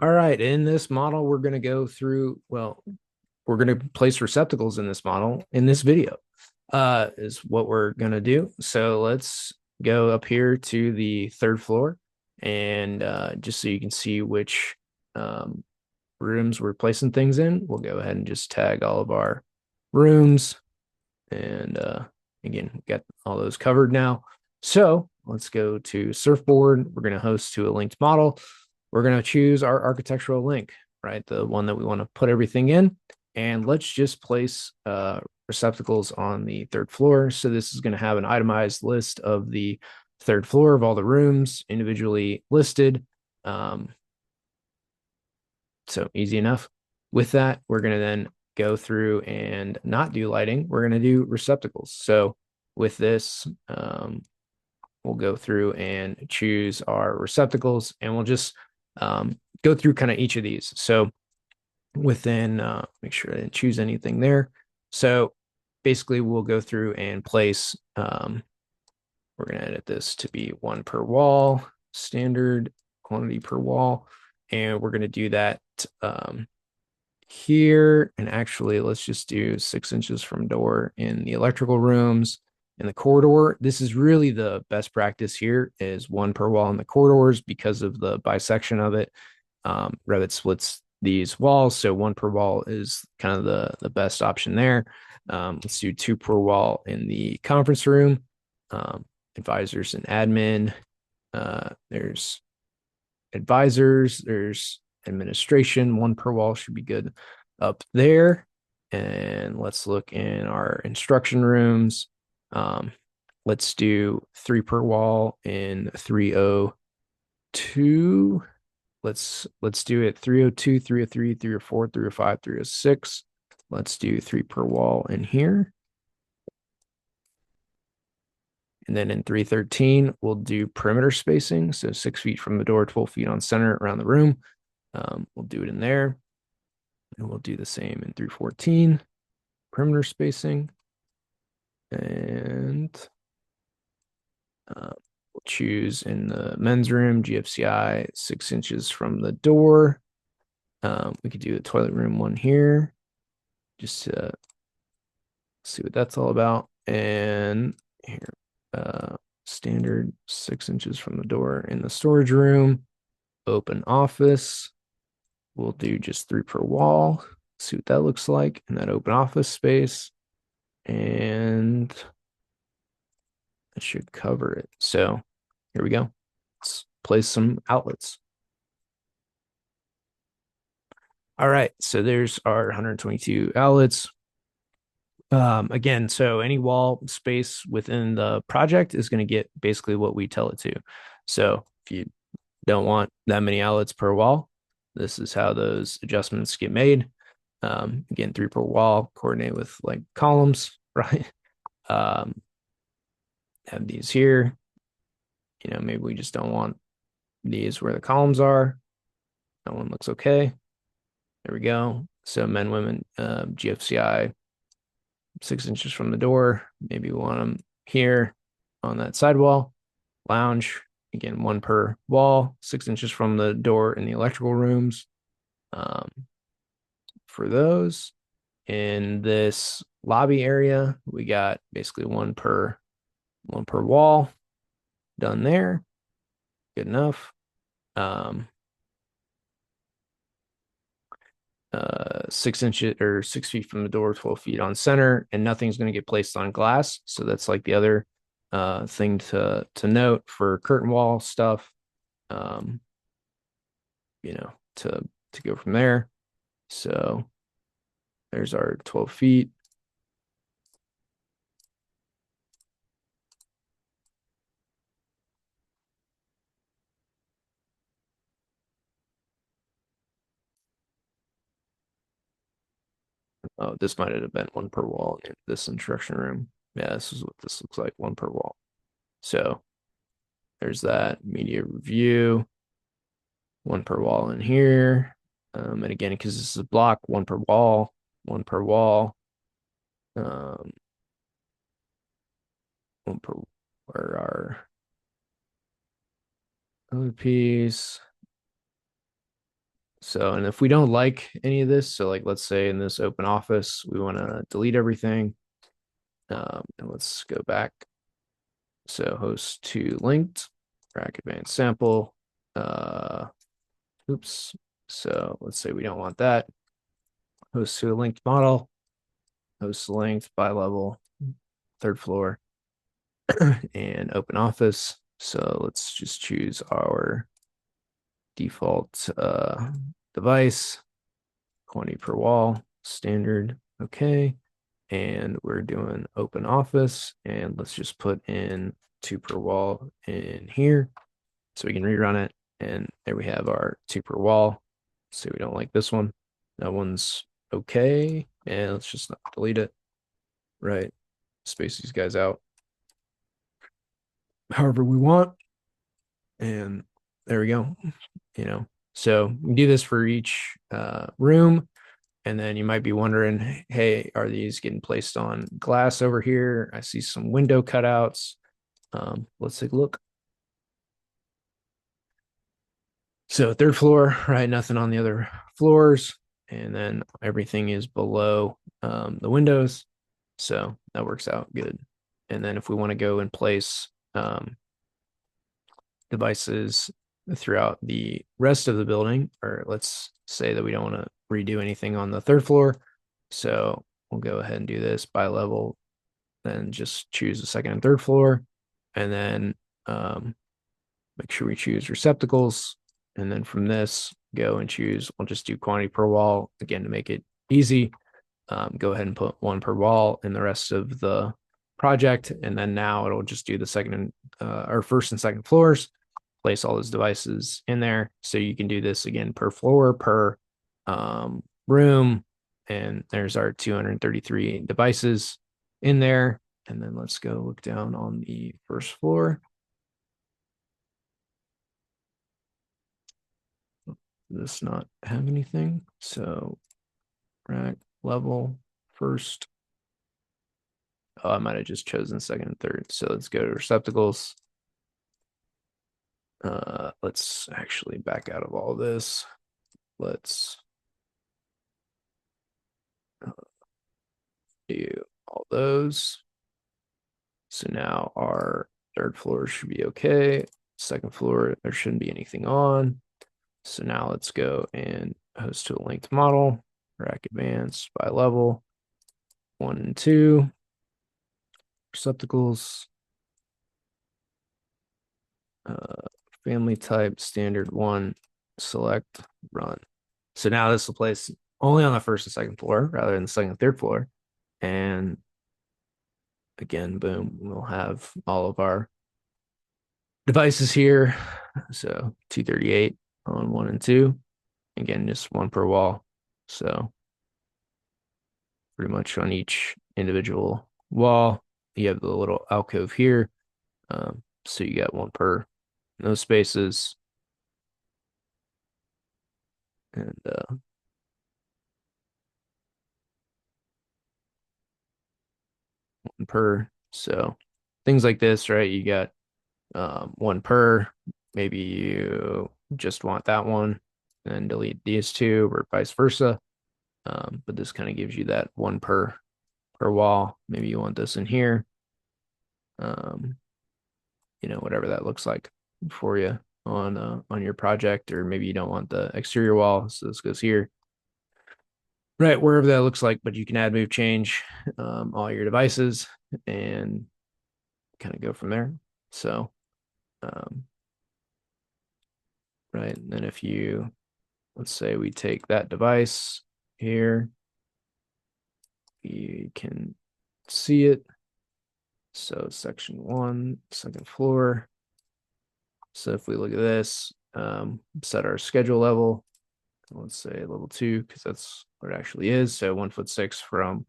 All right, in this model, we're going to go through, we're going to place receptacles in this model in this video, is what we're going to do. So let's go up here to the third floor and just so you can see which um, rooms we're placing things in, we'll go ahead and just tag all of our rooms. And again, we got all those covered now. So let's go to Surfboard. We're going to host to a linked model. We're going to choose our architectural link, right? The one that we want to put everything in. And let's just place receptacles on the third floor. So this is going to have an itemized list of the third floor of all the rooms individually listed. So easy enough. With that, we're going to then go through and not do lighting. We're going to do receptacles. So with this, we'll go through and choose our receptacles, and we'll just go through kind of each of these. So within, make sure I didn't choose anything there. So basically, we'll go through and place, we're going to edit this to be one per wall, standard quantity per wall. And we're going to do that here. And actually, let's just do 6 inches from door in the electrical rooms. In the corridor, this is really the best practice here is one per wall in the corridors because of the bisection of it. Revit splits these walls, so one per wall is kind of the best option there. Let's do two per wall in the conference room, advisors and admin. There's advisors, there's administration, one per wall should be good up there. And let's look in our instruction rooms. Let's do three per wall in 302. Let's do it 302, 303, 304, 305, 306. Let's do three per wall in here. And then in 313, we'll do perimeter spacing. So 6 feet from the door, 12 feet on center around the room. We'll do it in there. And we'll do the same in 314, perimeter spacing. And we'll choose in the men's room, GFCI, 6 inches from the door. We could do a toilet room one here, just to see what that's all about. And here, standard 6 inches from the door in the storage room. Open office. We'll do just three per wall. See what that looks like in that open office space. And that should cover it. So here we go. Let's place some outlets. All right. So there's our 122 outlets. Again, so any wall space within the project is going to get basically what we tell it to. So if you don't want that many outlets per wall, this is how those adjustments get made. Again, three per wall, coordinate with like columns, right? Um, have these here. Maybe we just don't want these where the columns are. That one looks okay. There we go. So men, women, GFCI, 6 inches from the door. Maybe we want them here on that sidewall. Lounge, again, one per wall, 6 inches from the door in the electrical rooms. For those in this lobby area, we got basically one per wall done there. Good enough. 6 inches or 6 feet from the door, 12 feet on center, and nothing's going to get placed on glass. So that's like the other thing to note for curtain wall stuff. Um, to go from there. So there's our 12 feet. Oh, this might have been one per wall in this instruction room. Yeah, this is what this looks like, one per wall. So there's that media review, one per wall in here. And again, because this is a block, one per wall, one per wall. One per where our other piece. So, and if we don't like any of this, so like let's say in this open office, we want to delete everything. And let's go back. So host to linked, rack advanced sample. Oops. So let's say we don't want that. Host to a linked model, host length by level, third floor, and open office. So let's just choose our default device, quantity per wall, standard. Okay. And we're doing open office, and let's just put in 2 per wall in here so we can rerun it. And there we have our 2 per wall. So we don't like this one. That one's okay. And let's just not delete it. Right. Space these guys out however we want. And there we go. So we do this for each room. And then you might be wondering, hey, are these getting placed on glass over here? I see some window cutouts. Let's take a look. So third floor, right? Nothing on the other floors. And then everything is below the windows. So that works out good. And then if we want to go and place devices throughout the rest of the building, or let's say that we don't want to redo anything on the third floor. So we'll go ahead and do this by level, then just choose the second and third floor, and then make sure we choose receptacles. And then from this, go and choose, we'll just do quantity per wall again to make it easy. Go ahead and put 1 per wall in the rest of the project. And then now it'll just do the second and or first and second floors, place all those devices in there. So you can do this again per floor, per room. And there's our 233 devices in there. And then let's go look down on the first floor. Does not have anything. So rack level first. Oh, I might have just chosen second and third. So let's go to receptacles. Let's actually back out of all this. Let's do all those. So now our third floor should be okay. Second floor, there shouldn't be anything on. So now let's go and host to a linked model, rack advanced by level, 1 and 2, receptacles, family type, standard 1, select, run. So now this will place only on the first and second floor rather than the second and third floor. And again, boom, we'll have all of our devices here. So 238 on 1 and 2. Again, just 1 per wall. So pretty much on each individual wall, you have the little alcove here. So you got 1 per in those spaces. And 1 per. So things like this, right? You got 1 per. Maybe you just want that one and delete these 2 or vice versa. But this kind of gives you that 1 per wall. Maybe you want this in here. Whatever that looks like for you on your project, or maybe you don't want the exterior wall, so this goes here. Right, wherever that looks like, but you can add, move, change all your devices and kind of go from there. So, right, and then if you, let's say we take that device here, you can see it. So section 1, second floor. So if we look at this, set our schedule level, let's say level 2, because that's what it actually is. So 1'6" from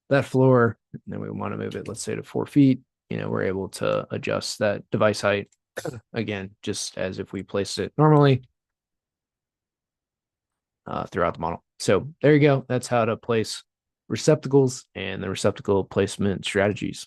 that floor, and then we want to move it, let's say, to 4 feet. We're able to adjust that device height again, just as if we placed it normally throughout the model. So there you go. That's how to place receptacles and the receptacle placement strategies.